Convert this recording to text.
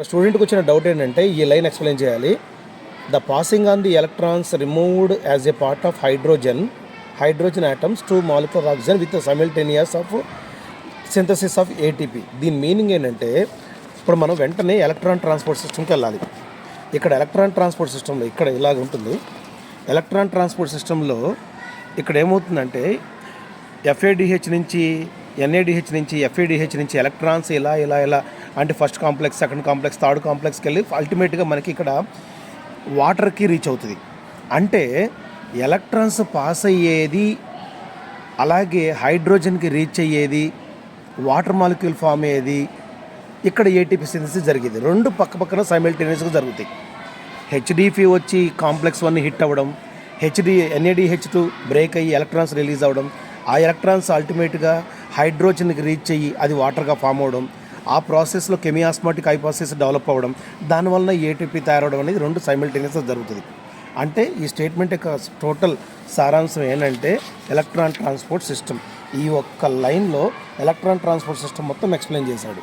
స్టూడెంట్కి వచ్చిన డౌట్ ఏంటంటే ఈ లైన్ ఎక్స్ప్లెయిన్ చేయాలి. The passing on the electrons removed as a part of hydrogen atoms to molecular oxygen with simultaneous of synthesis of ATP. దీని meaning ఏంటంటే ఇప్పుడు మనం వెంటనే ఎలక్ట్రాన్ ట్రాన్స్పోర్ట్ సిస్టమ్కి వెళ్ళాలి. ఇక్కడ ఎలక్ట్రాన్ ట్రాన్స్పోర్ట్ సిస్టంలో ఇక్కడ ఇలాగ ఉంటుంది. ఎలక్ట్రాన్ ట్రాన్స్పోర్ట్ సిస్టంలో ఇక్కడ ఏమవుతుందంటే ఎఫ్ఏడిహెచ్ నుంచి ఎన్ఏడిహెచ్ నుంచి ఎఫ్ఏడిహెచ్ నుంచి ఎలక్ట్రాన్స్ ఇలా అంటే first complex, second complex, third కాంప్లెక్స్కి వెళ్ళి అల్టిమేట్గా మనకి ఇక్కడ వాటర్కి రీచ్ అవుతుంది. అంటే ఎలక్ట్రాన్స్ పాస్ అయ్యేది, అలాగే హైడ్రోజన్కి రీచ్ అయ్యేది, వాటర్ మాలిక్యూల్ ఫామ్ అయ్యేది, ఇక్కడ ఏటీపీ సింథసిస్ జరిగేది. రెండు పక్కన సైమిల్టేనియస్గా జరుగుతాయి. హెచ్డిపి వచ్చి కాంప్లెక్స్ 1 హిట్ అవ్వడం, ఎన్ఏడిహెచ్2 బ్రేక్ అయ్యి ఎలక్ట్రాన్స్ రిలీజ్ అవ్వడం, ఆ ఎలక్ట్రాన్స్ అల్టిమేట్గా హైడ్రోజన్కి రీచ్ అయ్యి అది వాటర్గా ఫామ్ అవ్వడం, ఆ ప్రాసెస్లో కెమియాస్మాటిక్ హైపోథిసిస్ డెవలప్ అవ్వడం, దానివల్ల ఏటీపీ తయారవడం అనేది రెండు సైమిల్టేనియస్గా జరుగుతుంది. అంటే ఈ స్టేట్మెంట్ యొక్క టోటల్ సారాంశం ఏంటంటే ఎలక్ట్రాన్ ట్రాన్స్పోర్ట్ సిస్టమ్. ఈ ఒక్క లైన్లో ఎలక్ట్రాన్ ట్రాన్స్పోర్ట్ సిస్టమ్ మొత్తం ఎక్స్ప్లెయిన్ చేశాడు.